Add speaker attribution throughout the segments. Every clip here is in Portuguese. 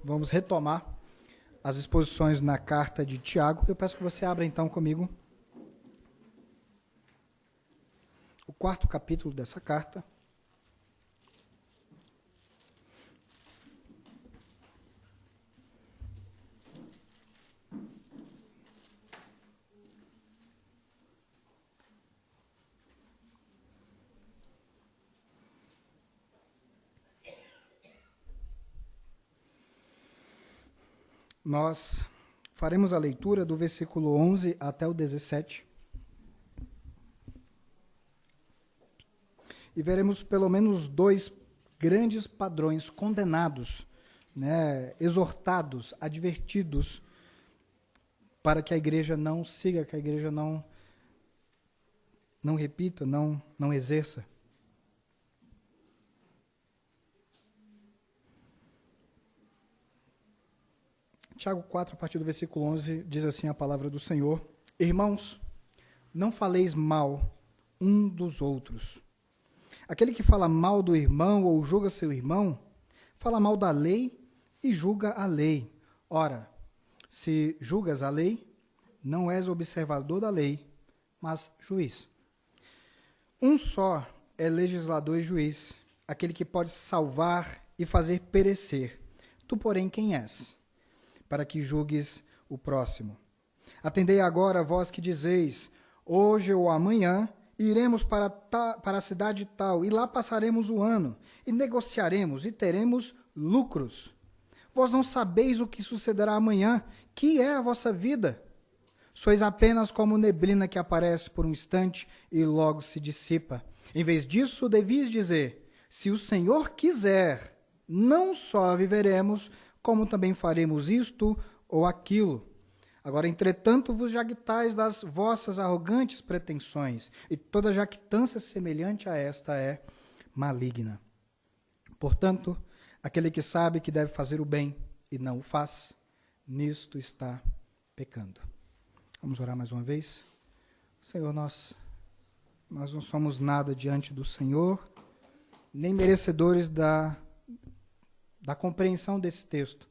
Speaker 1: vamos retomar as exposições na carta de Tiago. Eu peço que você abra então comigo o 4º capítulo dessa carta. Nós faremos a leitura do versículo 11 até o 17. E veremos pelo menos 2 grandes padrões condenados, exortados, advertidos, para que a igreja não siga, que a igreja não repita, não exerça. Tiago 4, a partir do versículo 11, diz assim a palavra do Senhor: Irmãos, não faleis mal um dos outros. Aquele que fala mal do irmão ou julga seu irmão, fala mal da lei e julga a lei. Ora, se julgas a lei, não és observador da lei, mas juiz. Um só é legislador e juiz, aquele que pode salvar e fazer perecer. Tu, porém, quem és? Para que julgues o próximo. Atendei agora, vós que dizeis, hoje ou amanhã iremos para a cidade tal, e lá passaremos o ano, e negociaremos, e teremos lucros. Vós não sabeis o que sucederá amanhã, que é a vossa vida. Sois apenas como neblina que aparece por um instante e logo se dissipa. Em vez disso, devias dizer, se o Senhor quiser, não só viveremos, como também faremos isto ou aquilo. Agora, entretanto, vos jactais das vossas arrogantes pretensões, e toda jactância semelhante a esta é maligna. Portanto, aquele que sabe que deve fazer o bem e não o faz, nisto está pecando. Vamos orar mais uma vez? Senhor, nós não somos nada diante do Senhor, nem merecedores da compreensão desse texto.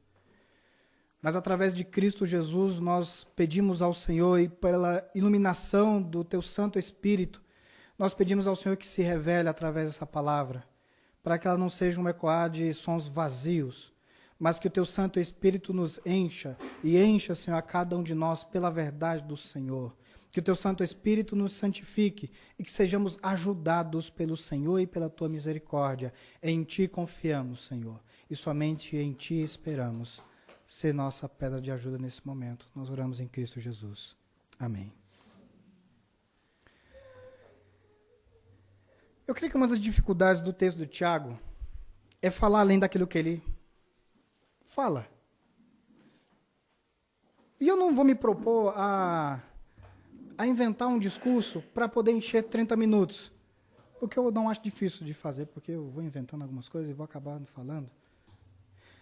Speaker 1: Mas através de Cristo Jesus, nós pedimos ao Senhor, e pela iluminação do Teu Santo Espírito, nós pedimos ao Senhor que se revele através dessa palavra, para que ela não seja um ecoar de sons vazios, mas que o Teu Santo Espírito nos encha, e encha, Senhor, a cada um de nós pela verdade do Senhor. Que o Teu Santo Espírito nos santifique e que sejamos ajudados pelo Senhor e pela Tua misericórdia. Em Ti confiamos, Senhor, e somente em Ti esperamos. Ser nossa pedra de ajuda nesse momento. Nós oramos em Cristo Jesus. Amém. Eu creio que uma das dificuldades do texto do Tiago é falar além daquilo que ele fala. E eu não vou me propor a inventar um discurso para poder encher 30 minutos. O que eu não acho difícil de fazer, porque eu vou inventando algumas coisas e vou acabar falando.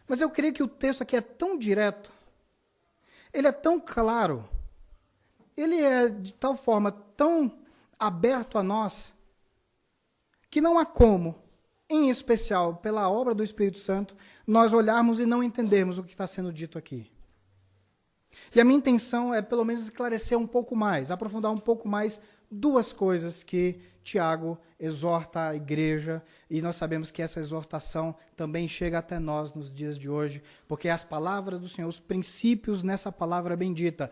Speaker 1: Mas eu creio que o texto aqui é tão direto, ele é tão claro, ele é de tal forma tão aberto a nós, que não há como, em especial pela obra do Espírito Santo, nós olharmos e não entendermos o que está sendo dito aqui. E a minha intenção é, pelo menos, esclarecer um pouco mais, aprofundar um pouco mais 2 coisas que Tiago exorta a igreja, e nós sabemos que essa exortação também chega até nós nos dias de hoje, porque as palavras do Senhor, os princípios nessa palavra bendita,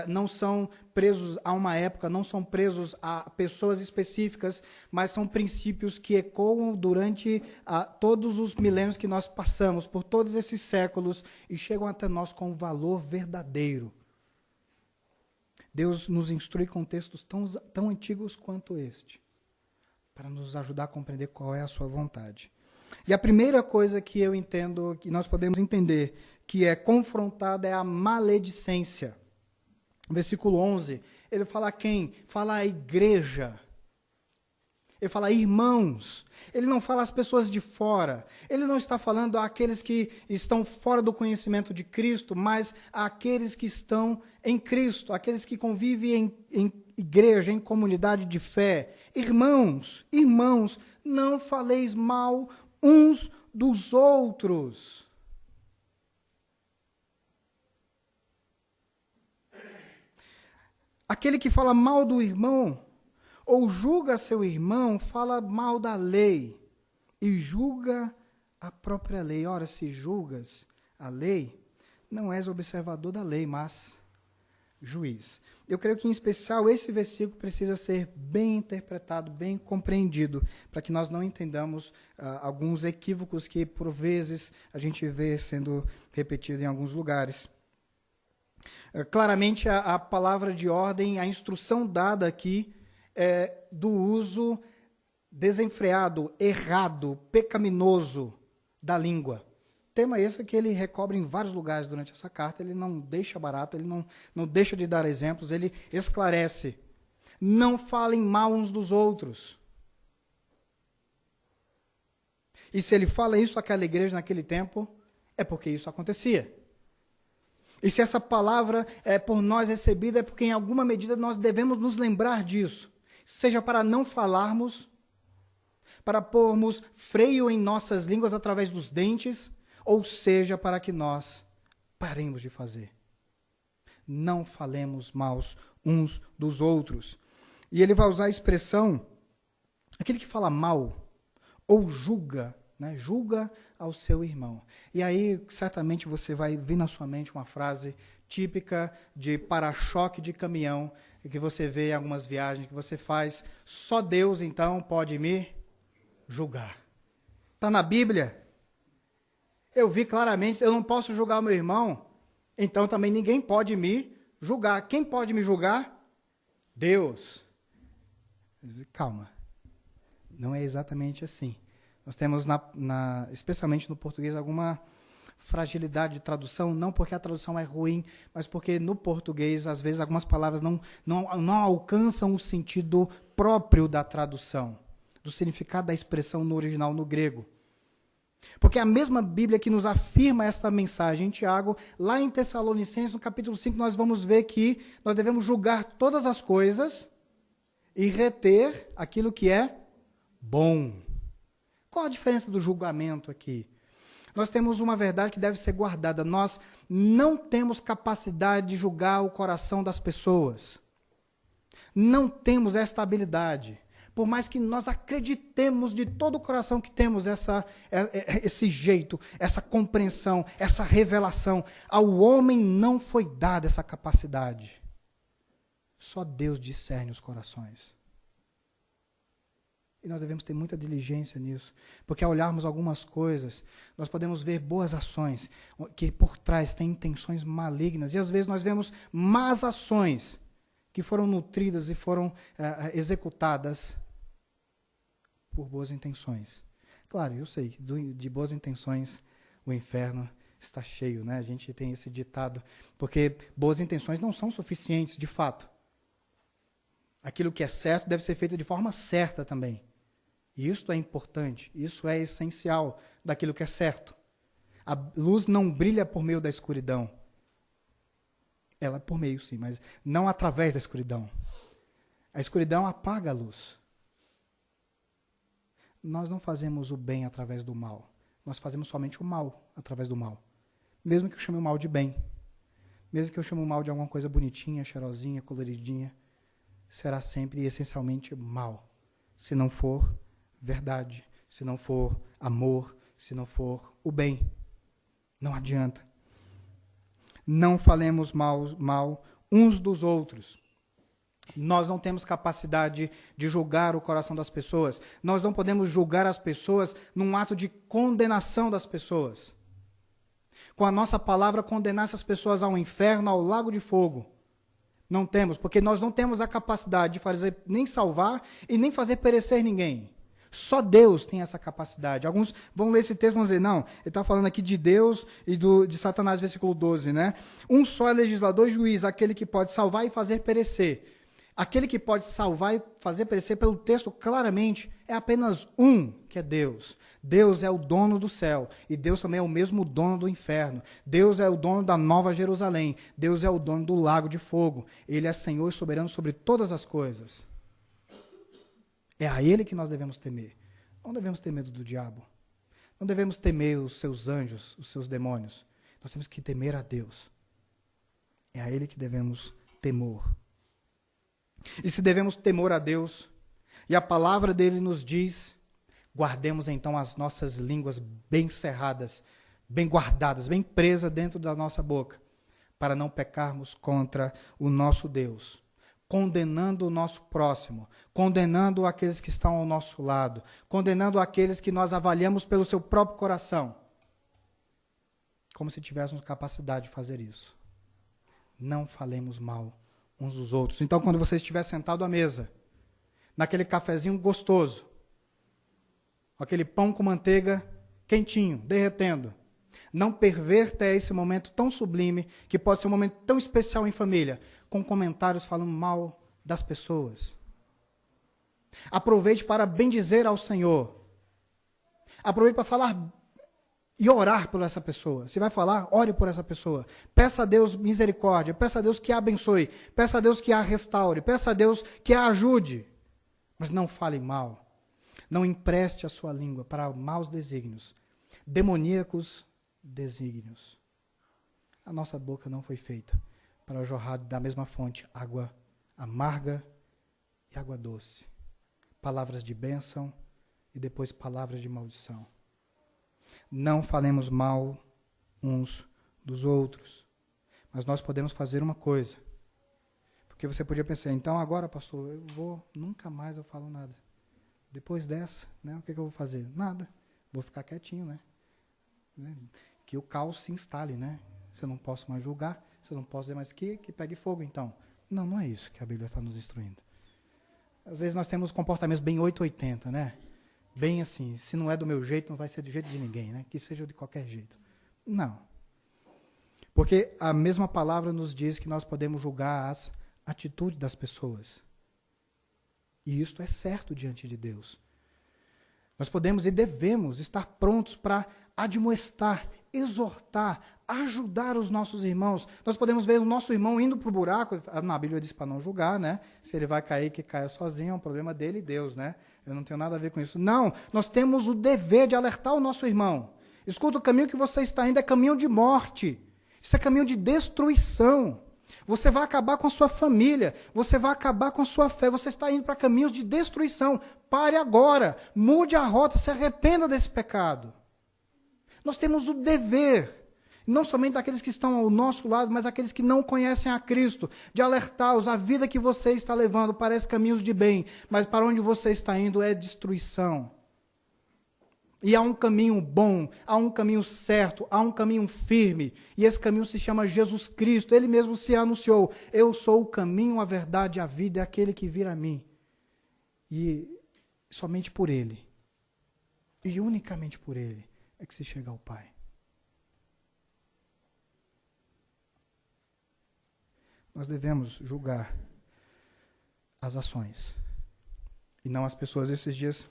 Speaker 1: não são presos a uma época, não são presos a pessoas específicas, mas são princípios que ecoam durante todos os milênios que nós passamos, por todos esses séculos, e chegam até nós com valor verdadeiro. Deus nos instrui com textos tão antigos quanto este, para nos ajudar a compreender qual é a sua vontade. E a primeira coisa que eu entendo, que nós podemos entender, que é confrontada, é a maledicência. Versículo 11, ele fala a quem? Fala a igreja. Ele fala irmãos. Ele não fala às pessoas de fora. Ele não está falando àqueles que estão fora do conhecimento de Cristo, mas àqueles que estão em Cristo, aqueles que convivem em igreja, em comunidade de fé. Irmãos, não faleis mal uns dos outros. Aquele que fala mal do irmão ou julga seu irmão, fala mal da lei e julga a própria lei. Ora, se julgas a lei, não és observador da lei, mas juiz. Eu creio que, em especial, esse versículo precisa ser bem interpretado, bem compreendido, para que nós não entendamos alguns equívocos que, por vezes, a gente vê sendo repetido em alguns lugares. Claramente, a palavra de ordem, a instrução dada aqui é do uso desenfreado, errado, pecaminoso da língua. Tema esse que ele recobre em vários lugares durante essa carta, ele não deixa barato, ele não deixa de dar exemplos, ele esclarece. Não falem mal uns dos outros. E se ele fala isso àquela igreja naquele tempo, é porque isso acontecia. E se essa palavra é por nós recebida, é porque em alguma medida nós devemos nos lembrar disso. Seja para não falarmos, para pormos freio em nossas línguas através dos dentes, ou seja, para que nós paremos de fazer. Não falemos mal uns dos outros. E ele vai usar a expressão, aquele que fala mal, ou julga, né? Julga ao seu irmão. E aí, certamente, você vai ver na sua mente uma frase típica de para-choque de caminhão, que você vê em algumas viagens que você faz. Só Deus, então, pode me julgar. Está na Bíblia? Eu vi claramente, eu não posso julgar o meu irmão, então também ninguém pode me julgar. Quem pode me julgar? Deus. Calma. Não é exatamente assim. Nós temos, especialmente no português, alguma fragilidade de tradução, não porque a tradução é ruim, mas porque no português, às vezes, algumas palavras não alcançam o sentido próprio da tradução, do significado da expressão no original, no grego. Porque a mesma Bíblia que nos afirma esta mensagem em Tiago, lá em Tessalonicenses, no capítulo 5, nós vamos ver que nós devemos julgar todas as coisas e reter aquilo que é bom. Qual a diferença do julgamento aqui? Nós temos uma verdade que deve ser guardada. Nós não temos capacidade de julgar o coração das pessoas. Não temos esta habilidade. Por mais que nós acreditemos de todo o coração que temos esse jeito, essa compreensão, essa revelação, ao homem não foi dada essa capacidade. Só Deus discerne os corações. E nós devemos ter muita diligência nisso, porque ao olharmos algumas coisas, nós podemos ver boas ações, que por trás têm intenções malignas, e às vezes nós vemos más ações, que foram nutridas e foram executadas por boas intenções. Claro, eu sei, de boas intenções o inferno está cheio, né? A gente tem esse ditado, porque boas intenções não são suficientes, de fato. Aquilo que é certo deve ser feito de forma certa também. E isso é importante, isso é essencial daquilo que é certo. A luz não brilha por meio da escuridão. Ela é por meio, sim, mas não através da escuridão. A escuridão apaga a luz. Nós não fazemos o bem através do mal. Nós fazemos somente o mal através do mal. Mesmo que eu chame o mal de bem. Mesmo que eu chame o mal de alguma coisa bonitinha, cheirosinha, coloridinha, será sempre e essencialmente mal. Se não for verdade, se não for amor, se não for o bem. Não adianta. Não falemos mal uns dos outros. Nós não temos capacidade de julgar o coração das pessoas. Nós não podemos julgar as pessoas num ato de condenação das pessoas. Com a nossa palavra, condenar essas pessoas ao inferno, ao lago de fogo. Não temos, porque nós não temos a capacidade de fazer nem salvar e nem fazer perecer ninguém. Só Deus tem essa capacidade. Alguns vão ler esse texto e vão dizer, não, ele está falando aqui de Deus e de Satanás, versículo 12, né? Um só é legislador e juiz, aquele que pode salvar e fazer perecer. Aquele que pode salvar e fazer perecer, pelo texto claramente, é apenas um, que é Deus. Deus é o dono do céu, e Deus também é o mesmo dono do inferno. Deus é o dono da Nova Jerusalém. Deus é o dono do lago de fogo. Ele é Senhor e soberano sobre todas as coisas. É a Ele que nós devemos temer. Não devemos ter medo do diabo. Não devemos temer os seus anjos, os seus demônios. Nós temos que temer a Deus. É a Ele que devemos temor. E se devemos temor a Deus, e a palavra dele nos diz, guardemos então as nossas línguas bem cerradas, bem guardadas, bem presas dentro da nossa boca, para não pecarmos contra o nosso Deus, condenando o nosso próximo, condenando aqueles que estão ao nosso lado, condenando aqueles que nós avaliamos pelo seu próprio coração, como se tivéssemos capacidade de fazer isso. Não falemos mal uns dos outros. Então, quando você estiver sentado à mesa, naquele cafezinho gostoso, aquele pão com manteiga quentinho, derretendo, não perverta esse momento tão sublime, que pode ser um momento tão especial em família, com comentários falando mal das pessoas. Aproveite para bendizer ao Senhor. Aproveite para falar e orar por essa pessoa. Se vai falar, ore por essa pessoa. Peça a Deus misericórdia, peça a Deus que a abençoe, peça a Deus que a restaure, peça a Deus que a ajude. Mas não fale mal. Não empreste a sua língua para maus desígnios, demoníacos desígnios. A nossa boca não foi feita para jorrar da mesma fonte água amarga e água doce. Palavras de bênção e depois palavras de maldição. Não falemos mal uns dos outros. Mas nós podemos fazer uma coisa. Porque você podia pensar, então agora, pastor, nunca mais eu falo nada. Depois dessa, né, o que eu vou fazer? Nada. Vou ficar quietinho, né? Que o caos se instale, né? Você não posso mais julgar, você não pode dizer mais que pegue fogo, então. Não, não é isso que a Bíblia está nos instruindo. Às vezes nós temos comportamentos bem 880, né? Bem assim, se não é do meu jeito, não vai ser do jeito de ninguém, né? Que seja de qualquer jeito. Não. Porque a mesma palavra nos diz que nós podemos julgar as atitudes das pessoas. E isto é certo diante de Deus. Nós podemos e devemos estar prontos para admoestar, exortar, ajudar os nossos irmãos. Nós podemos ver o nosso irmão indo para o buraco, na Bíblia diz para não julgar, né? Se ele vai cair, que caia sozinho, é um problema dele e Deus, né? Eu não tenho nada a ver com isso. Não, nós temos o dever de alertar o nosso irmão. Escuta, o caminho que você está indo é caminho de morte. Isso é caminho de destruição. Você vai acabar com a sua família, você vai acabar com a sua fé, você está indo para caminhos de destruição. Pare agora, mude a rota, se arrependa desse pecado. Nós temos o dever, não somente daqueles que estão ao nosso lado, mas aqueles que não conhecem a Cristo, de alertá-los, a vida que você está levando parece caminhos de bem, mas para onde você está indo é destruição. E há um caminho bom, há um caminho certo, há um caminho firme, e esse caminho se chama Jesus Cristo. Ele mesmo se anunciou: eu sou o caminho, a verdade e a vida, é aquele que vir a mim. E somente por Ele, e unicamente por Ele, é que se chega ao Pai. Nós devemos julgar as ações, e não as pessoas. Esses dias,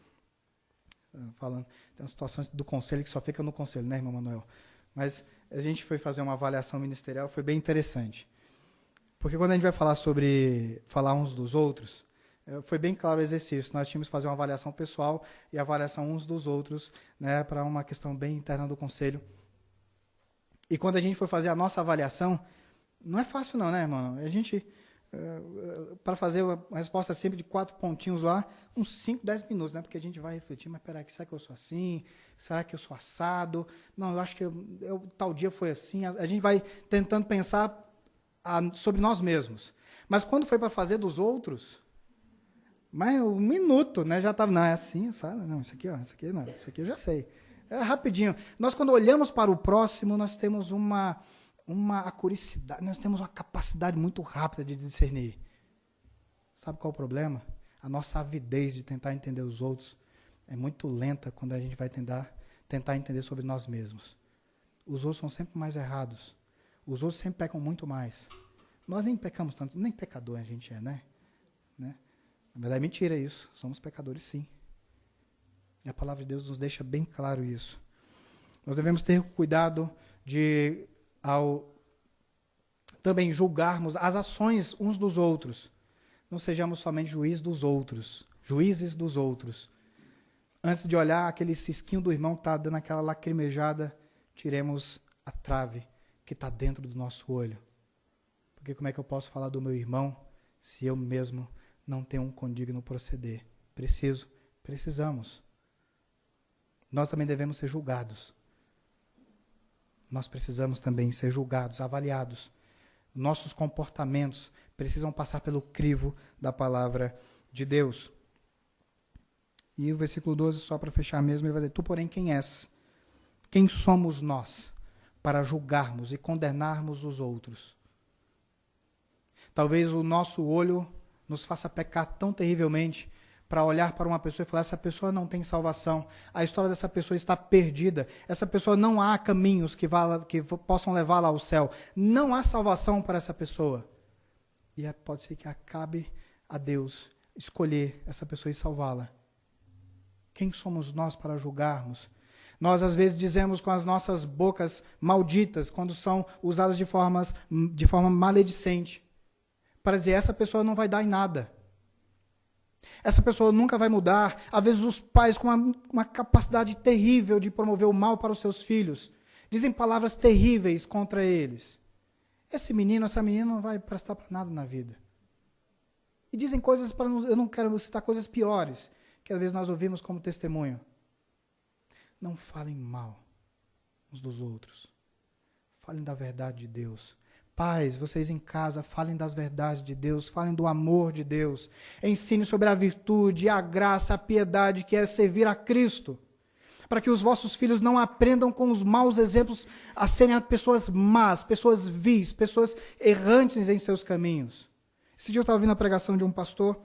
Speaker 1: falando, tem umas situações do conselho que só fica no conselho, né, irmão Manuel? Mas a gente foi fazer uma avaliação ministerial, foi bem interessante. Porque quando a gente vai falar sobre falar uns dos outros, foi bem claro o exercício. Nós tínhamos que fazer uma avaliação pessoal e avaliação uns dos outros, né, para uma questão bem interna do conselho. E quando a gente foi fazer a nossa avaliação, não é fácil não, né, irmão? A gente, para fazer uma resposta sempre de 4 pontinhos lá, uns 5, 10 minutos, né? Porque a gente vai refletir, mas peraí, será que eu sou assim? Será que eu sou assado? Não, eu acho que tal dia foi assim. A gente vai tentando pensar sobre nós mesmos. Mas quando foi para fazer dos outros, mas 1 minuto, né? Já estava, não, é assim, sabe? Não, isso aqui, ó, isso aqui não, isso aqui eu já sei. É rapidinho. Nós, quando olhamos para o próximo, nós temos uma acuricidade, nós temos uma capacidade muito rápida de discernir. Sabe qual é o problema? A nossa avidez de tentar entender os outros é muito lenta quando a gente vai tentar entender sobre nós mesmos. Os outros são sempre mais errados. Os outros sempre pecam muito mais. Nós nem pecamos tanto, nem pecador a gente é, né? Na verdade é mentira isso, somos pecadores sim. E a palavra de Deus nos deixa bem claro isso. Nós devemos ter cuidado de, ao também julgarmos as ações uns dos outros. Não sejamos somente juízes dos outros. Antes de olhar aquele cisquinho do irmão que está dando aquela lacrimejada, tiremos a trave que está dentro do nosso olho. Porque como é que eu posso falar do meu irmão se eu mesmo não tem um condigno proceder. Precisamos. Nós também devemos ser julgados. Nós precisamos também ser julgados, avaliados. Nossos comportamentos precisam passar pelo crivo da palavra de Deus. E o versículo 12, só para fechar mesmo, ele vai dizer: tu, porém, quem és? Quem somos nós para julgarmos e condenarmos os outros? Talvez o nosso olho nos faça pecar tão terrivelmente para olhar para uma pessoa e falar: essa pessoa não tem salvação, a história dessa pessoa está perdida, essa pessoa não há caminhos que possam levá-la ao céu, não há salvação para essa pessoa. E pode ser que acabe a Deus escolher essa pessoa e salvá-la. Quem somos nós para julgarmos? Nós, às vezes, dizemos com as nossas bocas malditas, quando são usadas de forma maledicente, para dizer: essa pessoa não vai dar em nada. Essa pessoa nunca vai mudar. Às vezes os pais, com uma capacidade terrível de promover o mal para os seus filhos, dizem palavras terríveis contra eles. Esse menino, essa menina não vai prestar para nada na vida. E dizem coisas, eu não quero citar coisas piores, que às vezes nós ouvimos como testemunho. Não falem mal uns dos outros. Falem da verdade de Deus. Pais, vocês em casa, falem das verdades de Deus, falem do amor de Deus. Ensine sobre a virtude, a graça, a piedade que é servir a Cristo. Para que os vossos filhos não aprendam com os maus exemplos a serem pessoas más, pessoas vis, pessoas errantes em seus caminhos. Esse dia eu estava ouvindo a pregação de um pastor,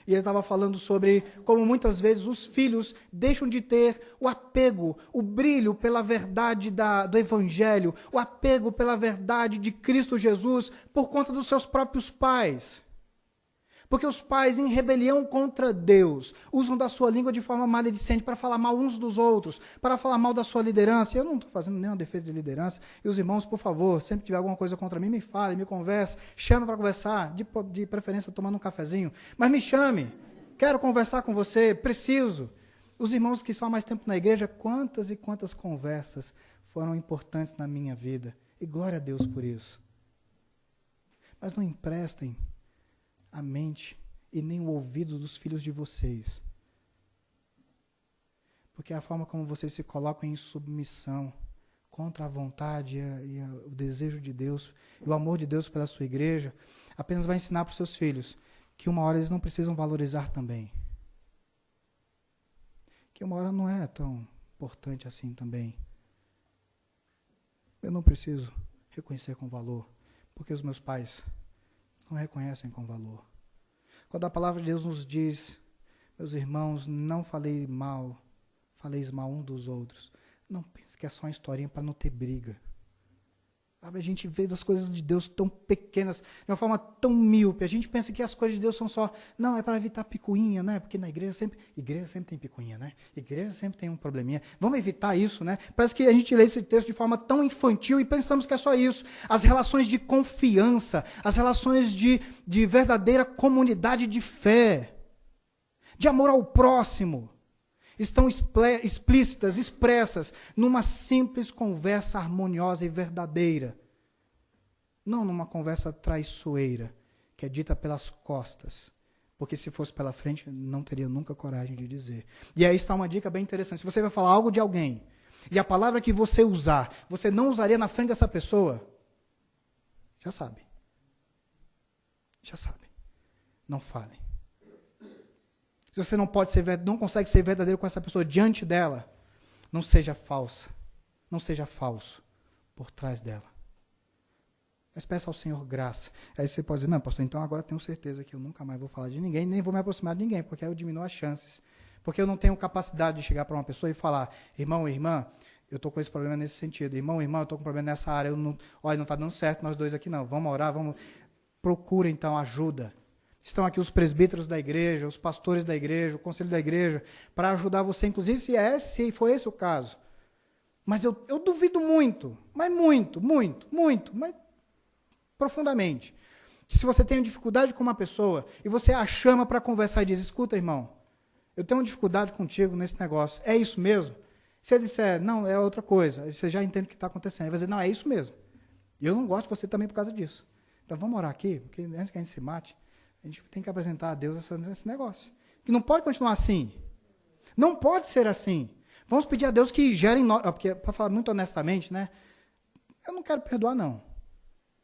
Speaker 1: e ele estava falando sobre como muitas vezes os filhos deixam de ter o apego, o brilho pela verdade do Evangelho, o apego pela verdade de Cristo Jesus por conta dos seus próprios pais. Porque os pais, em rebelião contra Deus, usam da sua língua de forma maledicente para falar mal uns dos outros, para falar mal da sua liderança. Eu não estou fazendo nenhuma defesa de liderança. E os irmãos, por favor, sempre tiver alguma coisa contra mim, me fale, me converse, chame para conversar, de preferência tomando um cafezinho. Mas me chame, quero conversar com você, preciso. Os irmãos que estão há mais tempo na igreja, quantas e quantas conversas foram importantes na minha vida. E glória a Deus por isso. Mas não emprestem a mente e nem o ouvido dos filhos de vocês. Porque a forma como vocês se colocam em submissão contra a vontade o desejo de Deus e o amor de Deus pela sua igreja, apenas vai ensinar para os seus filhos que uma hora eles não precisam valorizar também. Que uma hora não é tão importante assim também. Eu não preciso reconhecer com valor, porque os meus pais não reconhecem com valor. Quando a palavra de Deus nos diz: meus irmãos, não faleis mal um dos outros, não pense que é só uma historinha para não ter briga. Sabe, a gente vê das coisas de Deus tão pequenas, de uma forma tão míope. A gente pensa que as coisas de Deus são só, não, é para evitar picuinha, né? Porque na igreja sempre tem picuinha, né? Igreja sempre tem um probleminha. Vamos evitar isso, né? Parece que a gente lê esse texto de forma tão infantil e pensamos que é só isso. As relações de confiança, as relações de verdadeira comunidade de fé, de amor ao próximo, estão explícitas, expressas, numa simples conversa harmoniosa e verdadeira. Não numa conversa traiçoeira, que é dita pelas costas. Porque se fosse pela frente, não teria nunca coragem de dizer. E aí está uma dica bem interessante. Se você vai falar algo de alguém, e a palavra que você usar, você não usaria na frente dessa pessoa, já sabe. Já sabe. Não fale. Se você não consegue ser verdadeiro com essa pessoa diante dela, não seja falsa, não seja falso por trás dela. Mas peça ao Senhor graça. Aí você pode dizer: não, pastor, então agora tenho certeza que eu nunca mais vou falar de ninguém, nem vou me aproximar de ninguém, porque aí eu diminuo as chances. Porque eu não tenho capacidade de chegar para uma pessoa e falar: irmão, irmã, eu estou com esse problema nesse sentido. Irmão, irmã, eu estou com um problema nessa área. Olha, não está dando certo nós dois aqui não. Vamos orar, vamos. Procura então ajuda. Estão aqui os presbíteros da igreja, os pastores da igreja, o conselho da igreja, para ajudar você, inclusive se foi esse o caso. Mas eu duvido muito, mas muito, mas profundamente. Que se você tem dificuldade com uma pessoa e você a chama para conversar e diz: escuta, irmão, eu tenho dificuldade contigo nesse negócio, é isso mesmo? Se ele disser: não, é outra coisa, você já entende o que está acontecendo. Ele vai dizer: não, é isso mesmo. E eu não gosto de você também por causa disso. Então vamos orar aqui, porque antes que a gente se mate, A gente tem que apresentar a Deus esse negócio. Que não pode continuar assim. Não pode ser assim. Vamos pedir a Deus que gere em nós. Porque, para falar muito honestamente, né? Eu não quero perdoar, não.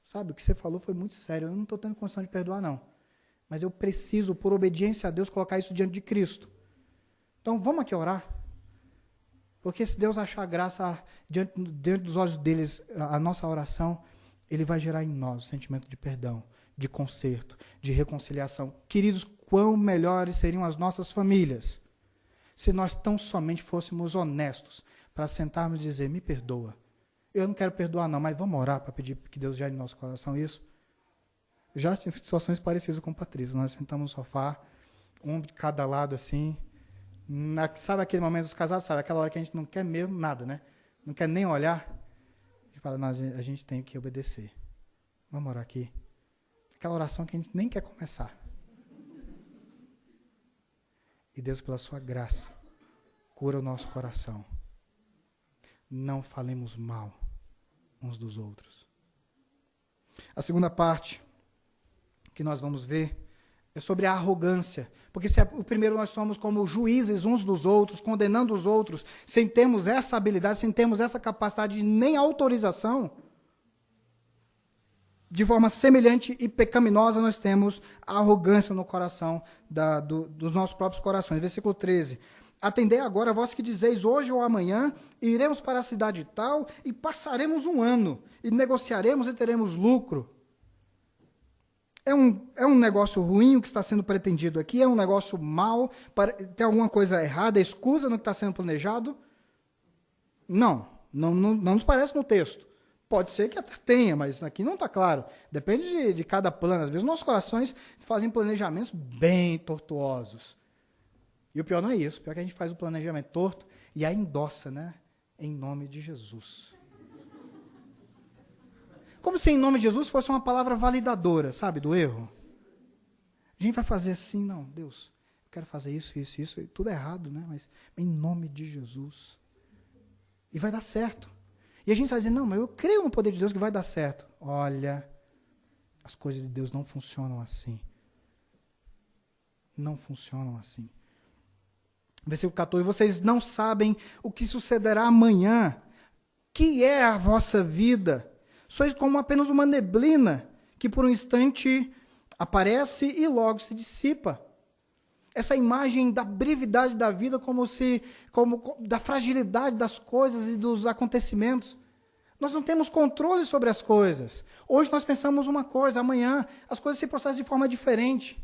Speaker 1: Sabe, o que você falou foi muito sério. Eu não estou tendo condição de perdoar, não. Mas eu preciso, por obediência a Deus, colocar isso diante de Cristo. Então, vamos aqui orar. Porque se Deus achar graça diante dos olhos deles, a nossa oração, Ele vai gerar em nós o sentimento de perdão, de conserto, de reconciliação. Queridos, quão melhores seriam as nossas famílias se nós tão somente fôssemos honestos para sentarmos e dizer, me perdoa. Eu não quero perdoar não, mas vamos orar para pedir que Deus gere em nosso coração isso. Já tive situações parecidas com Patrícia. Nós sentamos no sofá, um de cada lado assim. Sabe aquele momento dos casados? Sabe aquela hora que a gente não quer mesmo nada, né? Não quer nem olhar. A gente fala, a gente tem que obedecer. Vamos orar aqui. Aquela oração que a gente nem quer começar. E Deus, pela sua graça, cura o nosso coração. Não falemos mal uns dos outros. A segunda parte que nós vamos ver é sobre a arrogância. Porque se o primeiro nós somos como juízes uns dos outros, condenando os outros, sem termos essa habilidade, sem termos essa capacidade nem autorização, de forma semelhante e pecaminosa nós temos a arrogância no coração dos nossos próprios corações. Versículo 13. Atendei agora a vós que dizeis, hoje ou amanhã, iremos para a cidade tal e passaremos um ano, e negociaremos e teremos lucro. É um negócio ruim o que está sendo pretendido aqui? É um negócio mau? Tem alguma coisa errada? É escusa no que está sendo planejado? Não nos parece no texto. Pode ser que até tenha, mas aqui não está claro. Depende de cada plano. Às vezes nossos corações fazem planejamentos bem tortuosos. E o pior não é isso. O pior é que a gente faz o planejamento torto e aí endossa, né? Em nome de Jesus. Como se em nome de Jesus fosse uma palavra validadora, sabe, do erro. A gente vai fazer assim, não, Deus, eu quero fazer isso, tudo é errado, né? Mas em nome de Jesus. E vai dar certo. E a gente vai dizer, não, mas eu creio no poder de Deus que vai dar certo. Olha, as coisas de Deus não funcionam assim. Não funcionam assim. Versículo 14, vocês não sabem o que sucederá amanhã. Que é a vossa vida? Sois como apenas uma neblina que por um instante aparece e logo se dissipa. Essa imagem da brevidade da vida como da fragilidade das coisas e dos acontecimentos. Nós não temos controle sobre as coisas. Hoje nós pensamos uma coisa, amanhã as coisas se processam de forma diferente.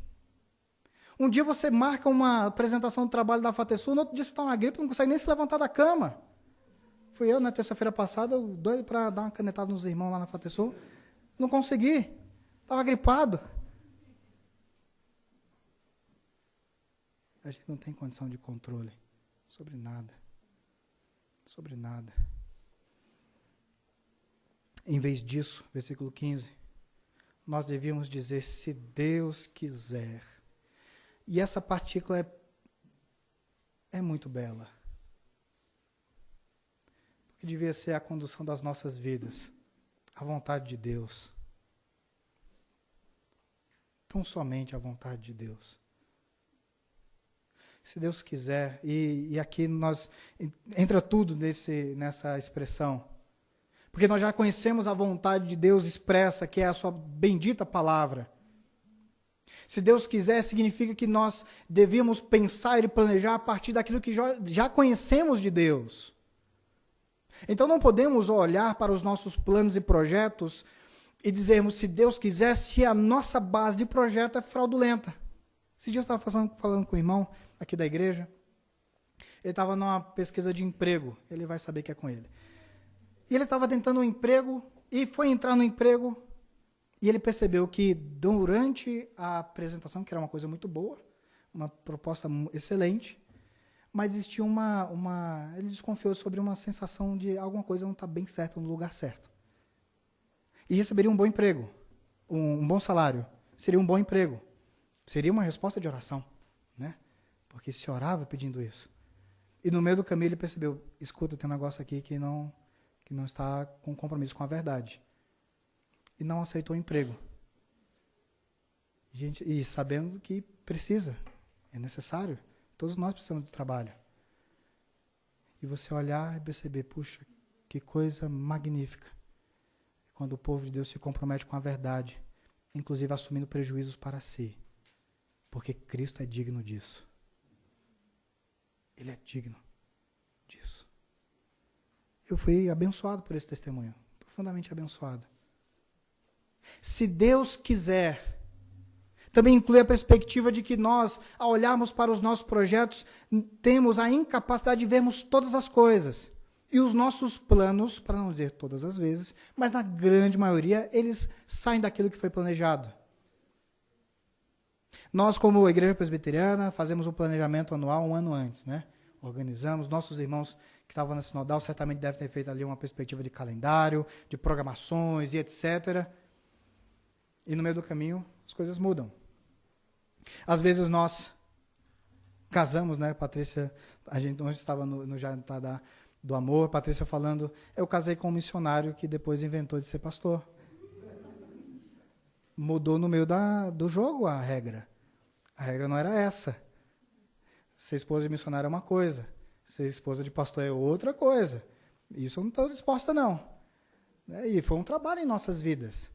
Speaker 1: Um dia você marca uma apresentação do trabalho da FATESUL, no outro dia você está na gripe e não consegue nem se levantar da cama. Fui eu, na terça-feira passada, doido para dar uma canetada nos irmãos lá na FATESUL. Não consegui. Estava gripado. A gente não tem condição de controle sobre nada. Sobre nada. Em vez disso, versículo 15, nós devíamos dizer, se Deus quiser. E essa partícula é muito bela. Porque devia ser a condução das nossas vidas, a vontade de Deus. Tão somente a vontade de Deus. Se Deus quiser, e aqui entra tudo nessa expressão, porque nós já conhecemos a vontade de Deus expressa, que é a sua bendita palavra. Se Deus quiser, significa que nós devemos pensar e planejar a partir daquilo que já conhecemos de Deus. Então não podemos olhar para os nossos planos e projetos e dizermos, se Deus quiser, se a nossa base de projeto é fraudulenta. Esse dia eu estava falando com o irmão aqui da igreja, ele estava numa pesquisa de emprego, ele vai saber que é com ele. E ele estava tentando um emprego, e foi entrar no emprego, e ele percebeu que durante a apresentação, que era uma coisa muito boa, uma proposta excelente, mas existia ele desconfiou sobre uma sensação de alguma coisa não estar bem certa no lugar certo. E receberia um bom emprego, um bom salário, seria um bom emprego, seria uma resposta de oração, né? Porque se orava pedindo isso. E no meio do caminho ele percebeu, escuta, tem um negócio aqui que não está com compromisso com a verdade. E não aceitou o emprego. E sabendo que precisa, é necessário. Todos nós precisamos do trabalho. E você olhar e perceber, puxa, que coisa magnífica. Quando o povo de Deus se compromete com a verdade, inclusive assumindo prejuízos para si. Porque Cristo é digno disso. Ele é digno disso. Eu fui abençoado por esse testemunho. Profundamente abençoado. Se Deus quiser, também inclui a perspectiva de que nós, ao olharmos para os nossos projetos, temos a incapacidade de vermos todas as coisas. E os nossos planos, para não dizer todas as vezes, mas na grande maioria, eles saem daquilo que foi planejado. Nós, como Igreja Presbiteriana, fazemos um planejamento anual um ano antes, né? Organizamos. Nossos irmãos que estavam na Sinodal certamente devem ter feito ali uma perspectiva de calendário, de programações e etc. E no meio do caminho, as coisas mudam. Às vezes nós casamos, né, Patrícia? A gente hoje estava no jantar do amor, Patrícia falando, eu casei com um missionário que depois inventou de ser pastor. Mudou no meio do jogo a regra. A regra não era essa. Ser esposa de missionário é uma coisa, ser esposa de pastor é outra coisa. Isso eu não estou disposta, não. E foi um trabalho em nossas vidas.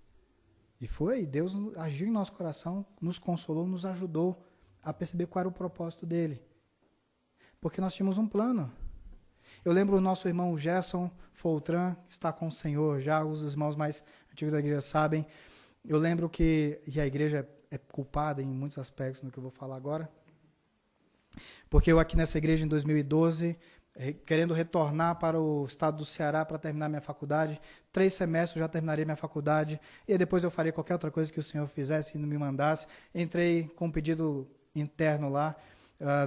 Speaker 1: E Deus agiu em nosso coração, nos consolou, nos ajudou a perceber qual era o propósito dele. Porque nós tínhamos um plano. Eu lembro o nosso irmão Gerson Foltran, que está com o Senhor, já os irmãos mais antigos da igreja sabem. Eu lembro que a igreja é culpada em muitos aspectos no que eu vou falar agora. Porque eu aqui nessa igreja em 2012, querendo retornar para o estado do Ceará para terminar minha faculdade, 3 semestres eu já terminaria minha faculdade, e depois eu faria qualquer outra coisa que o Senhor fizesse e não me mandasse. Entrei com um pedido interno lá,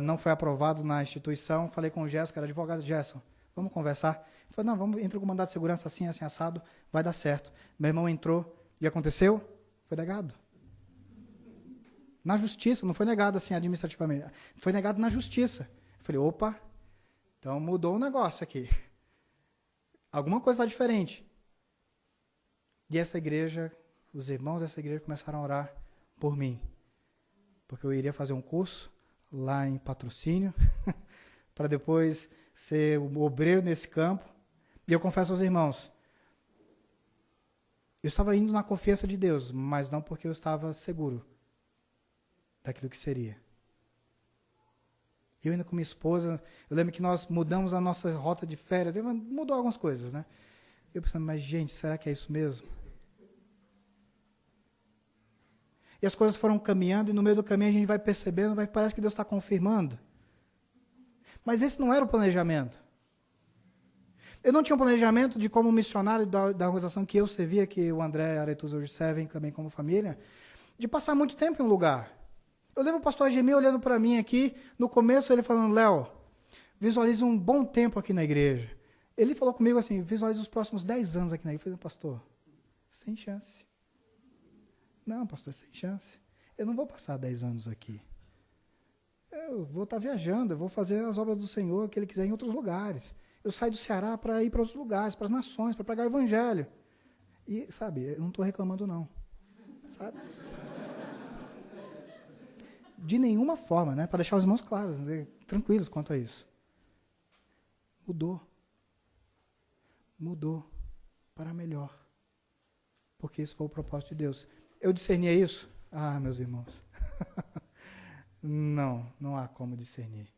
Speaker 1: não foi aprovado na instituição, falei com o Gerson, que era advogado. Gerson, vamos conversar? Ele falou, não, entra com o mandado de segurança assim, assim, assado, vai dar certo. Meu irmão entrou, e aconteceu? Foi negado. Na justiça, não foi negado assim administrativamente, foi negado na justiça. Eu falei, opa, então mudou o negócio aqui. Alguma coisa está diferente. E essa igreja, os irmãos dessa igreja começaram a orar por mim. Porque eu iria fazer um curso lá em Patrocínio, para depois ser um obreiro nesse campo. E eu confesso aos irmãos, eu estava indo na confiança de Deus, mas não porque eu estava seguro daquilo que seria. Eu ainda com minha esposa, eu lembro que nós mudamos a nossa rota de férias, mudou algumas coisas, né? Eu pensando, mas gente, será que é isso mesmo? E as coisas foram caminhando, e no meio do caminho a gente vai percebendo, mas parece que Deus está confirmando. Mas esse não era o planejamento. Eu não tinha um planejamento de como missionário da organização que eu servia, que o André e a Aretusa hoje servem também como família, de passar muito tempo em um lugar. Eu lembro o pastor Agemi olhando para mim aqui, no começo ele falando, Léo, visualize um bom tempo aqui na igreja. Ele falou comigo assim, visualize os próximos 10 anos aqui na igreja. Eu falei, pastor, sem chance. Não, pastor, sem chance. Eu não vou passar 10 anos aqui. Eu vou estar viajando, eu vou fazer as obras do Senhor que Ele quiser em outros lugares. Eu saio do Ceará para ir para outros lugares, para as nações, para pregar o Evangelho. E, sabe, eu não estou reclamando não. Sabe? De nenhuma forma, né? Para deixar os irmãos claros, né? Tranquilos quanto a isso. Mudou. Mudou para melhor. Porque esse foi o propósito de Deus. Eu discernia isso? Ah, meus irmãos. Não há como discernir.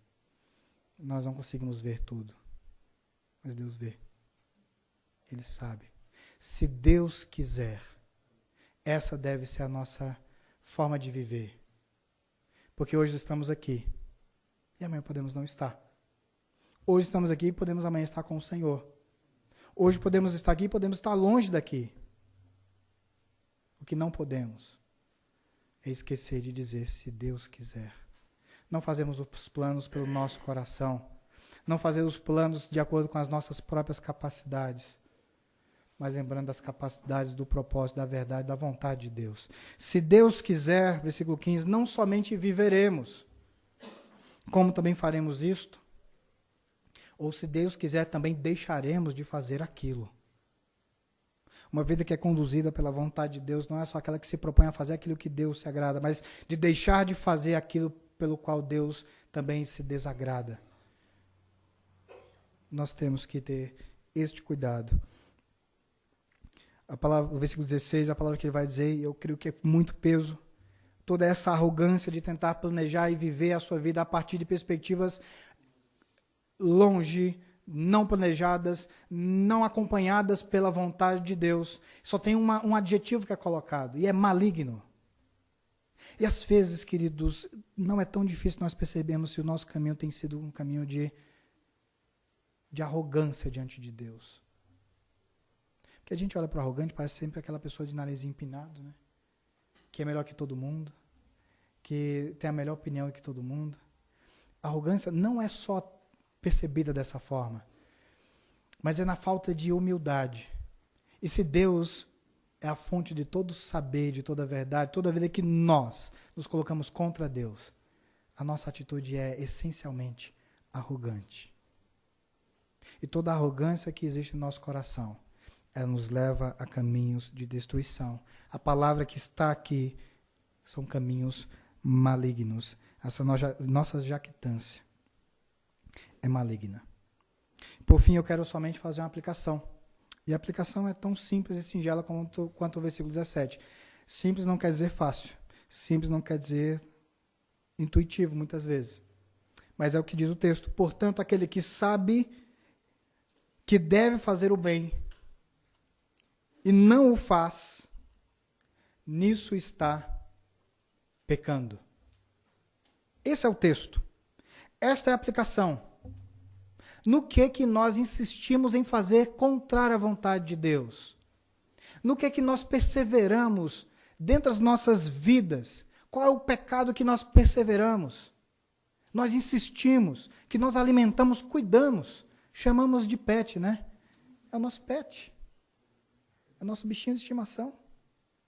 Speaker 1: Nós não conseguimos ver tudo. Mas Deus vê. Ele sabe. Se Deus quiser, essa deve ser a nossa forma de viver. Porque hoje estamos aqui. E amanhã podemos não estar. Hoje estamos aqui e podemos amanhã estar com o Senhor. Hoje podemos estar aqui e podemos estar longe daqui. O que não podemos é esquecer de dizer, se Deus quiser. Não fazemos os planos pelo nosso coração. Não fazer os planos de acordo com as nossas próprias capacidades. Mas lembrando das capacidades do propósito, da verdade, da vontade de Deus. Se Deus quiser, versículo 15, não somente viveremos, como também faremos isto, ou se Deus quiser, também deixaremos de fazer aquilo. Uma vida que é conduzida pela vontade de Deus não é só aquela que se propõe a fazer aquilo que Deus se agrada, mas de deixar de fazer aquilo pelo qual Deus também se desagrada. Nós temos que ter este cuidado. A palavra, o versículo 16, a palavra que ele vai dizer, eu creio que é muito peso, toda essa arrogância de tentar planejar e viver a sua vida a partir de perspectivas longe, não planejadas, não acompanhadas pela vontade de Deus. Só tem um adjetivo que é colocado, e é maligno. E às vezes, queridos, não é tão difícil nós percebermos se o nosso caminho tem sido um caminho de arrogância diante de Deus. Porque a gente olha para o arrogante, parece sempre aquela pessoa de nariz empinado, né? Que é melhor que todo mundo, que tem a melhor opinião que todo mundo. A arrogância não é só percebida dessa forma, mas é na falta de humildade. E se Deus é a fonte de todo saber, de toda verdade, toda vida que nós nos colocamos contra Deus, a nossa atitude é essencialmente arrogante. E toda a arrogância que existe no nosso coração, ela nos leva a caminhos de destruição. A palavra que está aqui são caminhos malignos. Essa nossa jactância é maligna. Por fim, eu quero somente fazer uma aplicação. E a aplicação é tão simples e singela quanto o versículo 17. Simples não quer dizer fácil. Simples não quer dizer intuitivo, muitas vezes. Mas é o que diz o texto. Portanto, aquele que sabe que deve fazer o bem e não o faz, nisso está pecando. Esse é o texto. Esta é a aplicação. No que nós insistimos em fazer contrário à vontade de Deus? No que nós perseveramos dentro das nossas vidas? Qual é o pecado que nós perseveramos? Nós insistimos, que nós alimentamos, cuidamos, chamamos de pet, né? É o nosso pet. É o nosso bichinho de estimação.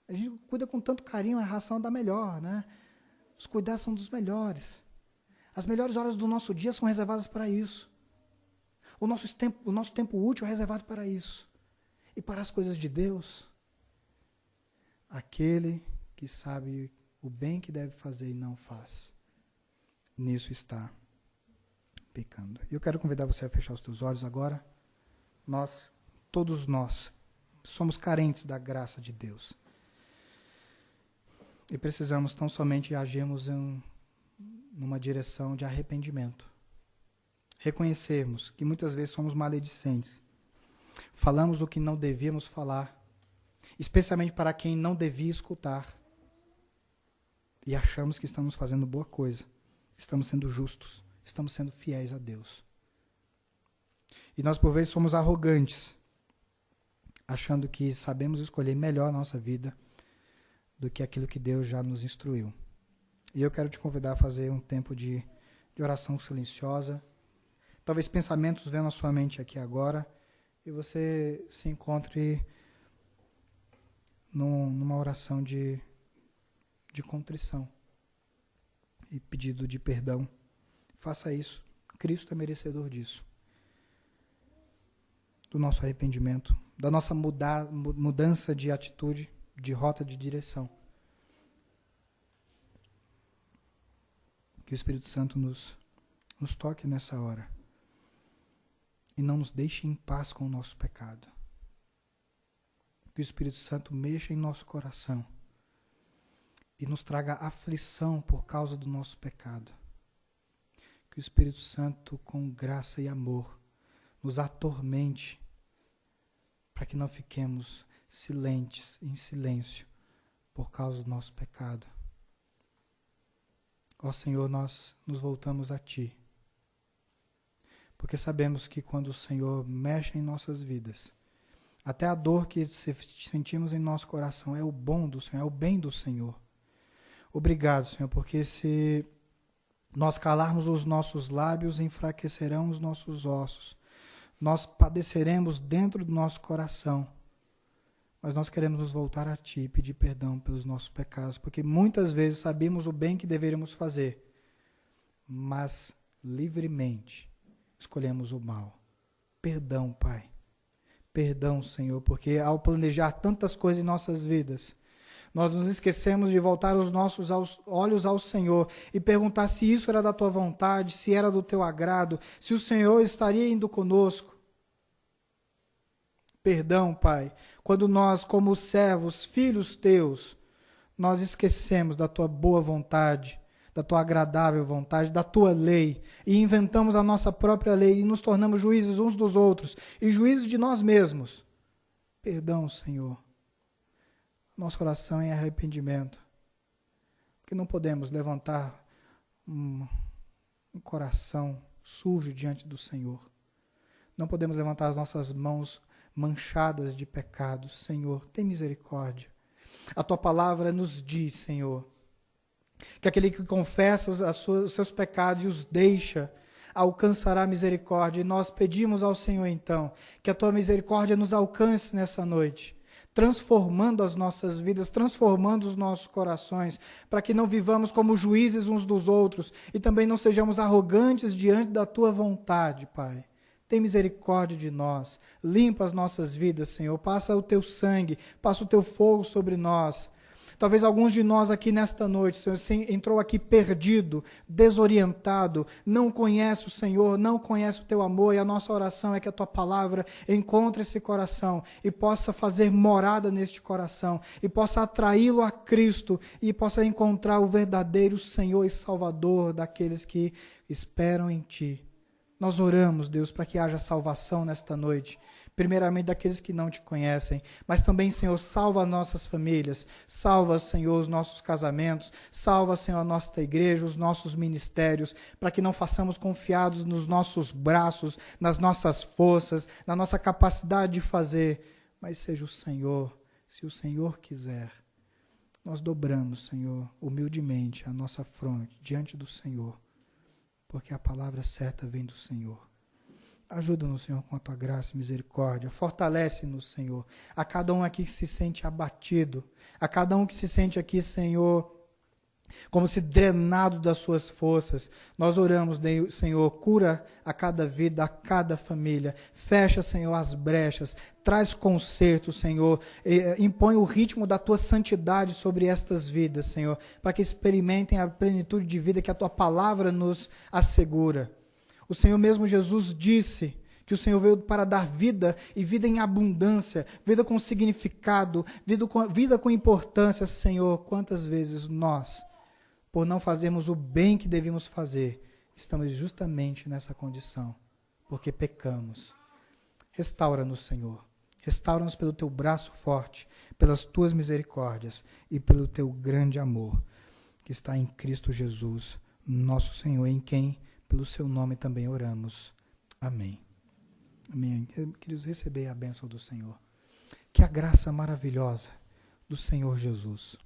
Speaker 1: A gente cuida com tanto carinho, a ração dá melhor, né? Os cuidados são dos melhores. As melhores horas do nosso dia são reservadas para isso. O nosso tempo útil é reservado para isso. E para as coisas de Deus, aquele que sabe o bem que deve fazer e não faz, nisso está pecando. E eu quero convidar você a fechar os teus olhos agora. Todos nós, somos carentes da graça de Deus. E precisamos tão somente agirmos numa direção de arrependimento. Reconhecermos que muitas vezes somos maledicentes. Falamos o que não devíamos falar, especialmente para quem não devia escutar. E achamos que estamos fazendo boa coisa. Estamos sendo justos. Estamos sendo fiéis a Deus. E nós, por vezes, somos arrogantes, achando que sabemos escolher melhor a nossa vida do que aquilo que Deus já nos instruiu. E eu quero te convidar a fazer um tempo de oração silenciosa. Talvez pensamentos venham à sua mente aqui agora e você se encontre numa oração de contrição e pedido de perdão. Faça isso. Cristo é merecedor disso. Do nosso arrependimento, da nossa mudança de atitude, de rota de direção. Que o Espírito Santo nos toque nessa hora. E não nos deixe em paz com o nosso pecado. Que o Espírito Santo mexa em nosso coração e nos traga aflição por causa do nosso pecado. Que o Espírito Santo, com graça e amor, nos atormente para que não fiquemos em silêncio por causa do nosso pecado. Ó Senhor, nós nos voltamos a Ti. Porque sabemos que quando o Senhor mexe em nossas vidas, até a dor que sentimos em nosso coração é o bom do Senhor, é o bem do Senhor. Obrigado, Senhor, porque se nós calarmos os nossos lábios, enfraquecerão os nossos ossos. Nós padeceremos dentro do nosso coração. Mas nós queremos nos voltar a Ti e pedir perdão pelos nossos pecados, porque muitas vezes sabemos o bem que deveríamos fazer, mas livremente escolhemos o mal. Perdão, Pai. Perdão, Senhor, porque ao planejar tantas coisas em nossas vidas, nós nos esquecemos de voltar os nossos olhos ao Senhor e perguntar se isso era da tua vontade, se era do teu agrado, se o Senhor estaria indo conosco. Perdão, Pai, quando nós, como servos, filhos teus, nós esquecemos da tua boa vontade, da tua agradável vontade, da tua lei, e inventamos a nossa própria lei e nos tornamos juízes uns dos outros e juízes de nós mesmos. Perdão, Senhor. Nosso coração é arrependimento, porque não podemos levantar um coração sujo diante do Senhor. Não podemos levantar as nossas mãos manchadas de pecados. Senhor, tem misericórdia. A tua palavra nos diz, Senhor, que aquele que confessa os seus pecados e os deixa, alcançará misericórdia. E nós pedimos ao Senhor, então, que a tua misericórdia nos alcance nessa noite, transformando as nossas vidas, transformando os nossos corações, para que não vivamos como juízes uns dos outros e também não sejamos arrogantes diante da tua vontade, Pai. Tem misericórdia de nós, limpa as nossas vidas, Senhor, passa o teu sangue, passa o teu fogo sobre nós. Talvez alguns de nós aqui nesta noite, Senhor, entrou aqui perdido, desorientado, não conhece o Senhor, não conhece o teu amor, e a nossa oração é que a tua palavra encontre esse coração e possa fazer morada neste coração, e possa atraí-lo a Cristo, e possa encontrar o verdadeiro Senhor e Salvador daqueles que esperam em Ti. Nós oramos, Deus, para que haja salvação nesta noite, primeiramente daqueles que não te conhecem, mas também, Senhor, salva nossas famílias, salva, Senhor, os nossos casamentos, salva, Senhor, a nossa igreja, os nossos ministérios, para que não façamos confiados nos nossos braços, nas nossas forças, na nossa capacidade de fazer, mas seja o Senhor, se o Senhor quiser. Nós dobramos, Senhor, humildemente a nossa fronte diante do Senhor, porque a palavra certa vem do Senhor. Ajuda-nos, Senhor, com a tua graça e misericórdia. Fortalece-nos, Senhor, a cada um aqui que se sente abatido, a cada um que se sente aqui, Senhor, como se drenado das suas forças. Nós oramos, Senhor, cura a cada vida, a cada família. Fecha, Senhor, as brechas. Traz conserto, Senhor. Impõe o ritmo da tua santidade sobre estas vidas, Senhor, para que experimentem a plenitude de vida que a tua palavra nos assegura. O Senhor mesmo Jesus disse que o Senhor veio para dar vida e vida em abundância, vida com significado, vida com importância. Senhor, quantas vezes nós, por não fazermos o bem que devíamos fazer, estamos justamente nessa condição, porque pecamos. Restaura-nos, Senhor. Restaura-nos pelo teu braço forte, pelas tuas misericórdias e pelo teu grande amor, que está em Cristo Jesus, nosso Senhor, em quem pelo seu nome também oramos. Amém. Amém. Queridos, receber a bênção do Senhor. Que a graça maravilhosa do Senhor Jesus,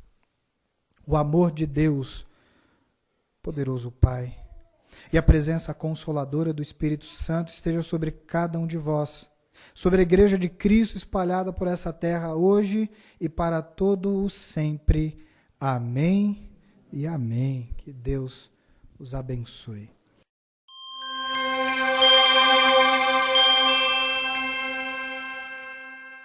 Speaker 1: o amor de Deus, poderoso Pai, e a presença consoladora do Espírito Santo esteja sobre cada um de vós, sobre a igreja de Cristo espalhada por essa terra hoje e para todo o sempre. Amém e amém. Que Deus os abençoe.